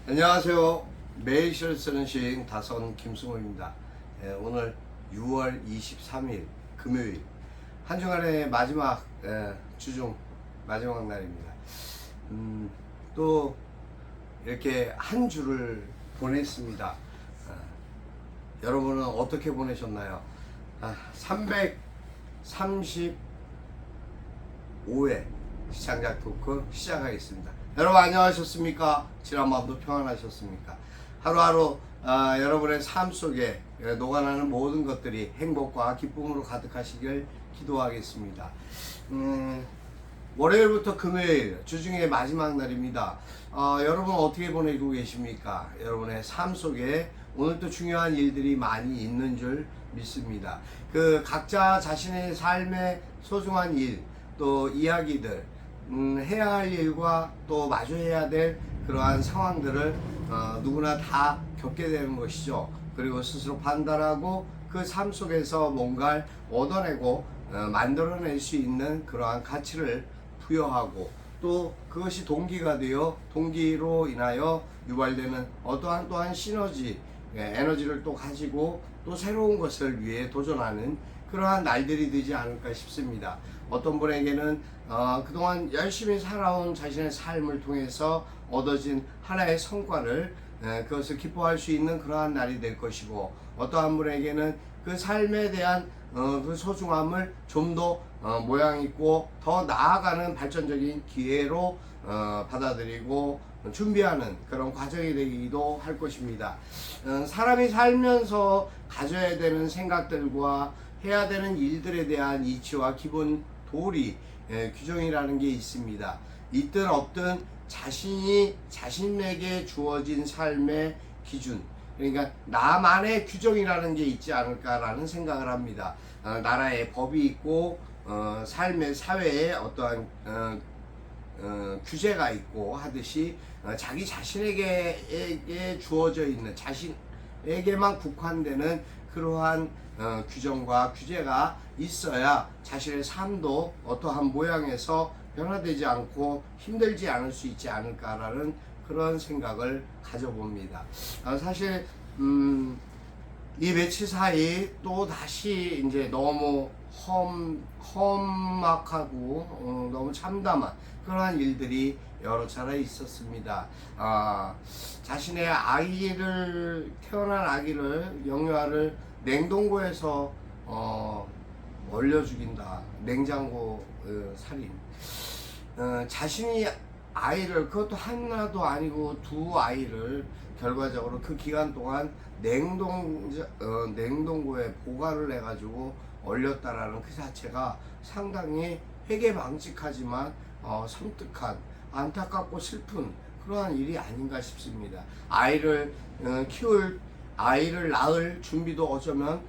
안녕하세요. 매일 시를 쓰는 시인 다선 김승호입니다. 오늘 6월 23일 금요일 한 주간의 마지막 주중 마지막 날입니다. 또 이렇게 한 주를 보냈습니다. 여러분은 어떻게 보내셨나요? 335회 시청자 토크 시작하겠습니다. 여러분 안녕하셨습니까? 지난밤도 평안하셨습니까? 하루하루 여러분의 삶 속에 녹아나는 모든 것들이 행복과 기쁨으로 가득하시길 기도하겠습니다. 월요일부터 금요일 주중의 마지막 날입니다. 여러분 어떻게 보내고 계십니까? 여러분의 삶 속에 오늘도 중요한 일들이 많이 있는 줄 믿습니다. 그 각자 자신의 삶의 소중한 일, 또 이야기들, 해야 할 일과 또 마주해야 될 그러한 상황들을 누구나 다 겪게 되는 것이죠. 그리고 스스로 판단하고 그 삶 속에서 뭔가를 얻어내고 만들어낼 수 있는 그러한 가치를 부여하고 또 그것이 동기가 되어 동기로 인하여 유발되는 어떠한 또한 시너지, 에너지를 또 가지고 또 새로운 것을 위해 도전하는 그러한 날들이 되지 않을까 싶습니다. 어떤 분에게는 그동안 열심히 살아온 자신의 삶을 통해서 얻어진 하나의 성과를 그것을 기뻐할 수 있는 그러한 날이 될 것이고, 어떠한 분에게는 그 삶에 대한 그 소중함을 좀 더 모양 있고 더 나아가는 발전적인 기회로 받아들이고 준비하는 그런 과정이 되기도 할 것입니다. 사람이 살면서 가져야 되는 생각들과 해야 되는 일들에 대한 이치와 기본 도리, 규정이라는 게 있습니다. 있든 없든 자신에게 주어진 삶의 기준, 그러니까 나만의 규정이라는 게 있지 않을까라는 생각을 합니다. 나라의 법이 있고 삶의 사회에 어떠한 규제가 있고 하듯이 자기 자신에게 주어져 있는, 자신에게만 국한되는 그러한 규정과 규제가 있어야 자신의 삶도 어떠한 모양에서 변화되지 않고 힘들지 않을 수 있지 않을까라는 그런 생각을 가져봅니다. 사실 이 며칠 사이 또 다시 이제 너무 험악하고 너무 참담한 그러한 일들이 여러 차례 있었습니다. 자신의 태어난 아기를, 영유아를 냉동고에서 얼려 죽인다. 냉장고 살인. 자신이 아이를, 그것도 하나도 아니고 두 아이를 결과적으로 그 기간 동안 냉동고에 보관을 해가지고 얼렸다라는 그 자체가 상당히 회개망측하지만 섬뜩한, 안타깝고 슬픈 그러한 일이 아닌가 싶습니다. 아이를 낳을 준비도 어쩌면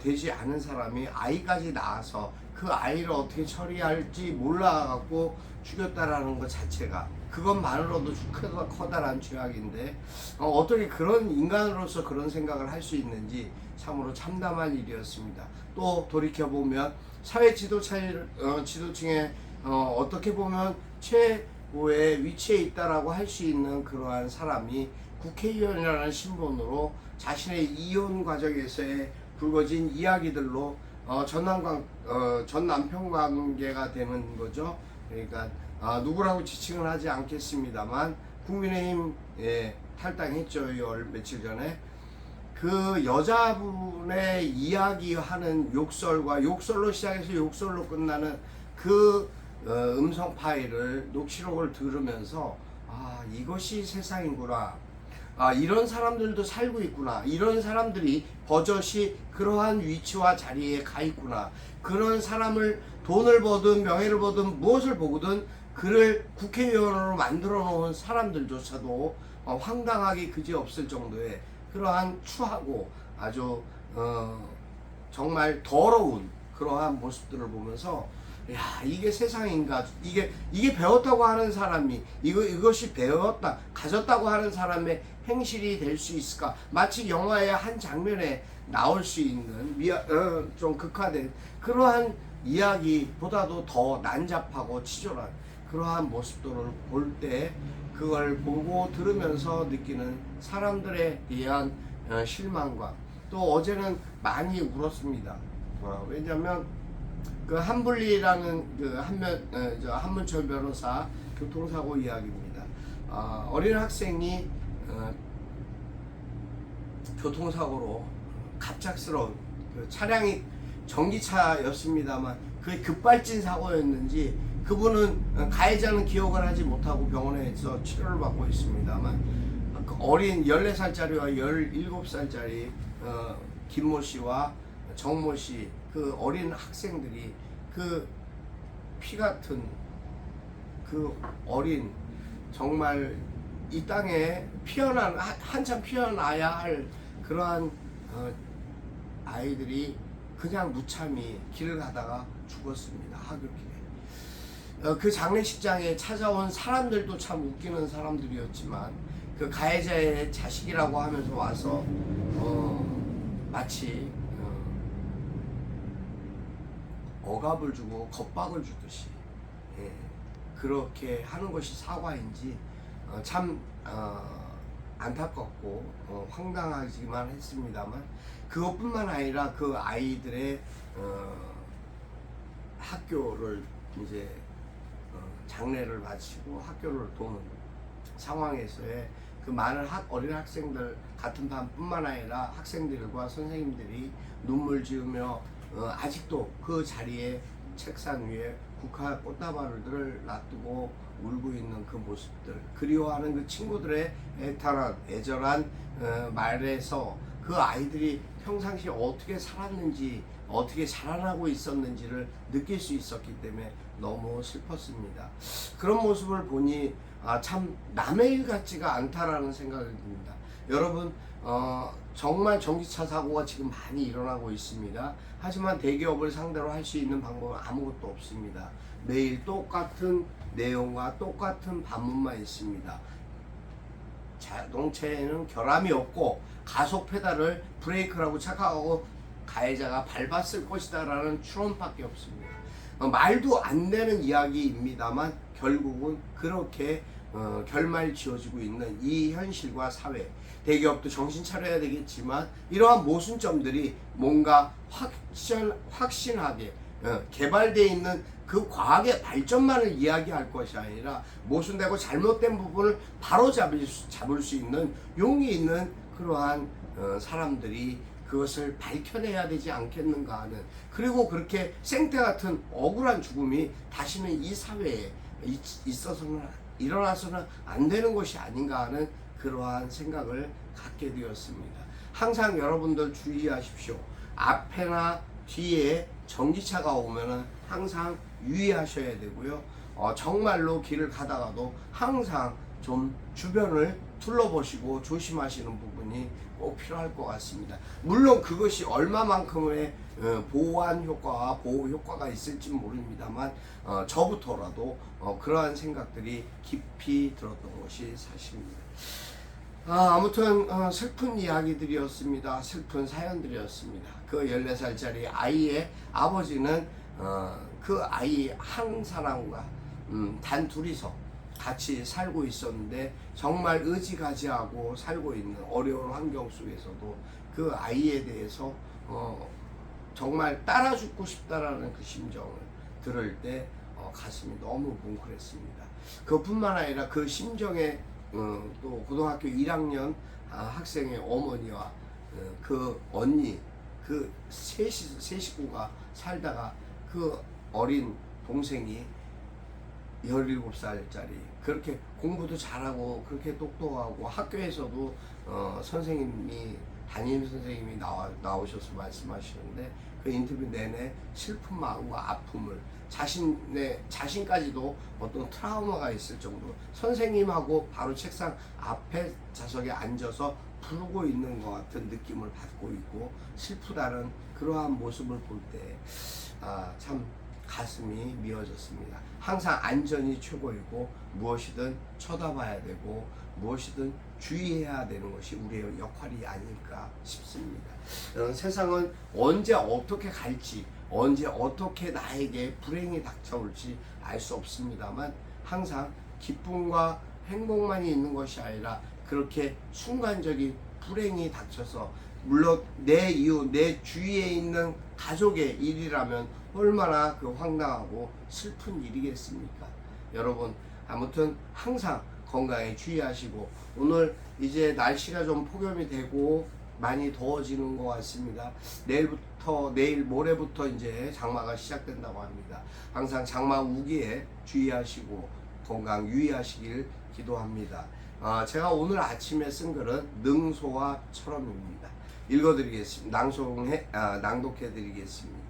되지 않은 사람이 아이까지 낳아서 그 아이를 어떻게 처리할지 몰라갖고 죽였다라는 것 자체가, 그것만으로도 커다란 죄악인데 어떻게 그런 인간으로서 그런 생각을 할 수 있는지 참으로 참담한 일이었습니다. 또 돌이켜보면 사회 지도층에 어떻게 보면 최고의 위치에 있다라고 할 수 있는 그러한 사람이 국회의원이라는 신분으로 자신의 이혼 과정에서의 불거진 이야기들로 전 남편 관계가 되는 거죠. 그러니까 누구라고 지칭은 하지 않겠습니다만 국민의힘 탈당했죠. 며칠 전에 그 여자분의 이야기하는 욕설로 시작해서 욕설로 끝나는 그 음성 파일을, 녹취록을 들으면서 이것이 세상이구나, 이런 사람들도 살고 있구나, 이런 사람들이 버젓이 그러한 위치와 자리에 가 있구나, 그런 사람을 돈을 버든 명예를 버든 무엇을 보거든 그를 국회의원으로 만들어 놓은 사람들조차도 황당하기 그지없을 정도의 그러한 추하고 아주 정말 더러운 그러한 모습들을 보면서, 야, 이게 세상인가? 이게 배웠다고 하는 사람이, 이것이 가졌다고 하는 사람의 행실이 될 수 있을까? 마치 영화의 한 장면에 나올 수 있는 좀 극화된 그러한 이야기보다도 더 난잡하고 치졸한 그러한 모습들을 볼 때 그걸 보고 들으면서 느끼는 사람들에 대한 실망과 또 어제는 많이 울었습니다. 왜냐하면 그 한분리라는 그 한문철 변호사 교통사고 이야기입니다. 어린 학생이 교통사고로 갑작스러운 그 차량이 전기차였습니다만 그게 급발진 사고였는지 그분은 가해자는 기억을 하지 못하고 병원에서 치료를 받고 있습니다만 그 어린 14살짜리와 17살짜리 김모 씨와 정모 씨 그 어린 학생들이 그 피 같은 그 어린 정말 이 땅에 한참 피어나야 할 그러한 아이들이 그냥 무참히 길을 가다가 죽었습니다. 하굣길에. 그 장례식장에 찾아온 사람들도 참 웃기는 사람들이었지만 그 가해자의 자식이라고 하면서 와서 마치 억압을 주고 겁박을 주듯이 그렇게 하는 것이 사과인지 참 안타깝고 황당하지만 했습니다만 그것뿐만 아니라 그 아이들의 학교를 이제 장례를 마치고 학교를 도는 상황에서의 그 많은 어린 학생들 같은 밤뿐만 아니라 학생들과 선생님들이 눈물 지으며 아직도 그 자리에 책상 위에 국화 꽃다발을 놔두고 울고 있는 그 모습들, 그리워하는 그 친구들의 애타한 애절한 말에서 그 아이들이 평상시에 어떻게 살았는지 어떻게 자라나고 있었는지를 느낄 수 있었기 때문에 너무 슬펐습니다. 그런 모습을 보니 참 남의 일 같지가 않다라는 생각이 듭니다. 여러분 정말 전기차 사고가 지금 많이 일어나고 있습니다. 하지만 대기업을 상대로 할 수 있는 방법은 아무것도 없습니다. 매일 똑같은 내용과 똑같은 반문만 있습니다. 자동차에는 결함이 없고 가속 페달을 브레이크라고 착각하고 가해자가 밟았을 것이다 라는 추론밖에 없습니다. 말도 안 되는 이야기입니다만 결국은 그렇게 결말 지어지고 있는 이 현실과 사회, 대기업도 정신 차려야 되겠지만 이러한 모순점들이 뭔가 확신하게 개발되어 있는 그 과학의 발전만을 이야기할 것이 아니라 모순되고 잘못된 부분을 바로 잡을 수 있는 용기 있는 그러한 사람들이 그것을 밝혀내야 되지 않겠는가 하는, 그리고 그렇게 생태 같은 억울한 죽음이 다시는 이 사회에 있어서는 일어나서는 안 되는 것이 아닌가 하는 그러한 생각을 갖게 되었습니다. 항상 여러분들 주의하십시오. 앞에나 뒤에 전기차가 오면은 항상 유의하셔야 되고요. 정말로 길을 가다가도 항상 좀 주변을 둘러보시고 조심하시는 부분이 꼭 필요할 것 같습니다. 물론 그것이 얼마만큼의 보호한 효과와 보호 효과가 있을지 모릅니다만 저부터라도 그러한 생각들이 깊이 들었던 것이 사실입니다. 아무튼 슬픈 이야기들이었습니다. 슬픈 사연들이었습니다. 그 14살짜리 아이의 아버지는 그 아이 한 사람과 단 둘이서 같이 살고 있었는데 정말 의지가지하고 살고 있는 어려운 환경 속에서도 그 아이에 대해서 정말 따라 죽고 싶다라는 그 심정을 들을 때 가슴이 너무 뭉클했습니다. 그뿐만 아니라 그 심정에 또 고등학교 1학년 학생의 어머니와 그 언니 그 세 식구가 살다가 그 어린 동생이 17살짜리 그렇게 공부도 잘하고 그렇게 똑똑하고 학교에서도 선생님이 담임 선생님이 나오셔서 말씀하시는데 그 인터뷰 내내 슬픈 마음과 아픔을 자신까지도 어떤 트라우마가 있을 정도로 선생님하고 바로 책상 앞에 좌석에 앉아서 부르고 있는 것 같은 느낌을 받고 있고 슬프다는 그러한 모습을 볼 때 참 가슴이 미어졌습니다. 항상 안전이 최고이고 무엇이든 쳐다봐야 되고 무엇이든 주의해야 되는 것이 우리의 역할이 아닐까 싶습니다. 세상은 언제 어떻게 갈지 언제 어떻게 나에게 불행이 닥쳐올지 알 수 없습니다만 항상 기쁨과 행복만이 있는 것이 아니라 그렇게 순간적인 불행이 닥쳐서, 물론 내 이웃, 내 주위에 있는 가족의 일이라면 얼마나 그 황당하고 슬픈 일이겠습니까? 여러분, 아무튼 항상 건강에 주의하시고, 오늘 이제 날씨가 좀 폭염이 되고 많이 더워지는 것 같습니다. 내일 모레부터 이제 장마가 시작된다고 합니다. 항상 장마 우기에 주의하시고 건강 유의하시길 기도합니다. 제가 오늘 아침에 쓴 글은 능소와처럼입니다. 읽어드리겠습니다. 낭독해드리겠습니다.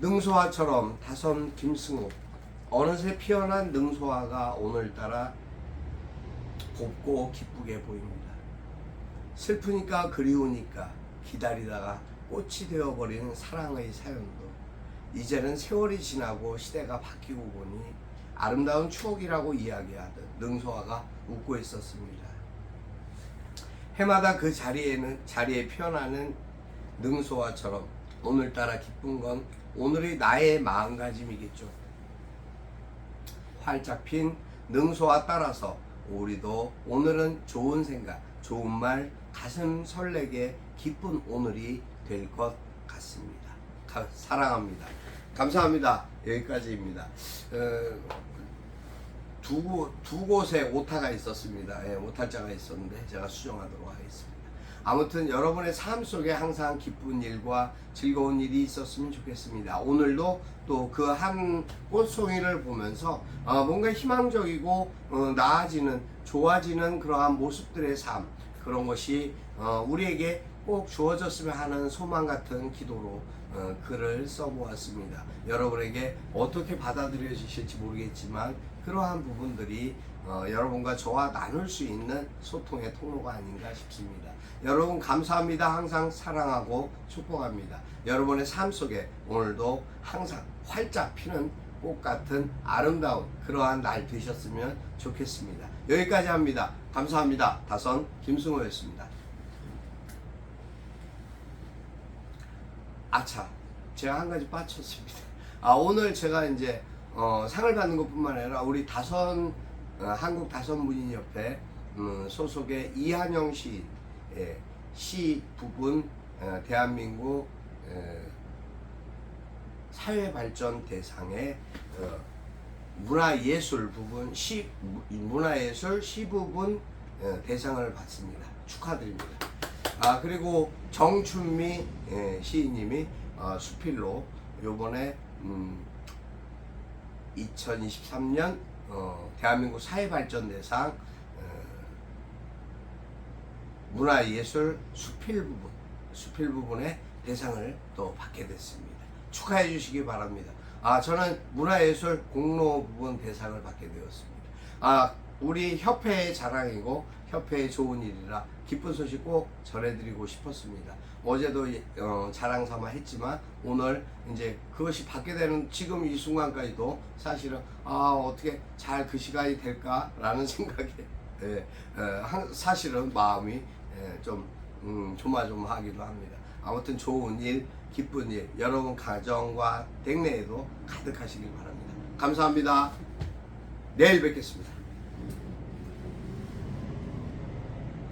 능소화처럼 다섬 김승우. 어느새 피어난 능소화가 오늘따라 곱고 기쁘게 보입니다. 슬프니까 그리우니까 기다리다가 꽃이 되어버리는 사랑의 사연도 이제는 세월이 지나고 시대가 바뀌고 보니 아름다운 추억이라고 이야기하듯 능소화가 웃고 있었습니다. 해마다 그 자리에 피어나는 능소화처럼 오늘따라 기쁜 건 오늘의 나의 마음가짐이겠죠. 활짝 핀 능소화 따라서 우리도 오늘은 좋은 생각, 좋은 말, 가슴 설레게 기쁜 오늘이 될 것 같습니다. 사랑합니다. 감사합니다. 여기까지입니다. 두 곳에 오타가 있었습니다. 예, 오탈자가 있었는데 제가 수정하도록 하겠습니다. 아무튼 여러분의 삶 속에 항상 기쁜 일과 즐거운 일이 있었으면 좋겠습니다. 오늘도 또 그 한 꽃송이를 보면서 뭔가 희망적이고 나아지는, 좋아지는 그러한 모습들의 삶, 그런 것이 우리에게 꼭 주어졌으면 하는 소망 같은 기도로 글을 써보았습니다. 여러분에게 어떻게 받아들여지실지 모르겠지만 그러한 부분들이 여러분과 저와 나눌 수 있는 소통의 통로가 아닌가 싶습니다. 여러분 감사합니다. 항상 사랑하고 축복합니다. 여러분의 삶 속에 오늘도 항상 활짝 피는 꽃 같은 아름다운 그러한 날 되셨으면 좋겠습니다. 여기까지 합니다. 감사합니다. 다선 김승호였습니다. 아차, 제가 한 가지 빠쳤습니다. 오늘 제가 이제 상을 받는 것뿐만 아니라 우리 다선 한국 다선문인협회 소속의 이한영 시인 시 부분 대한민국 사회발전 대상의 문화예술 부분 문화예술 시 부분 대상을 받습니다. 축하드립니다. 그리고 정춘미 시인님이 수필로 요번에 2023년 대한민국 사회발전 대상 문화예술 수필 부분의 대상을 또 받게 됐습니다. 축하해 주시기 바랍니다. 저는 문화예술 공로 부분 대상을 받게 되었습니다. 우리 협회의 자랑이고 협회의 좋은 일이라 기쁜 소식 꼭 전해드리고 싶었습니다. 어제도 자랑 삼아 했지만 오늘 이제 그것이 받게 되는 지금 이 순간까지도 사실은 어떻게 잘 그 시간이 될까라는 생각에 사실은 마음이 좀 조마조마하기도 합니다. 아무튼 좋은 일, 기쁜 일, 여러분 가정과 댁내에도 가득하시길 바랍니다. 감사합니다. 내일 뵙겠습니다.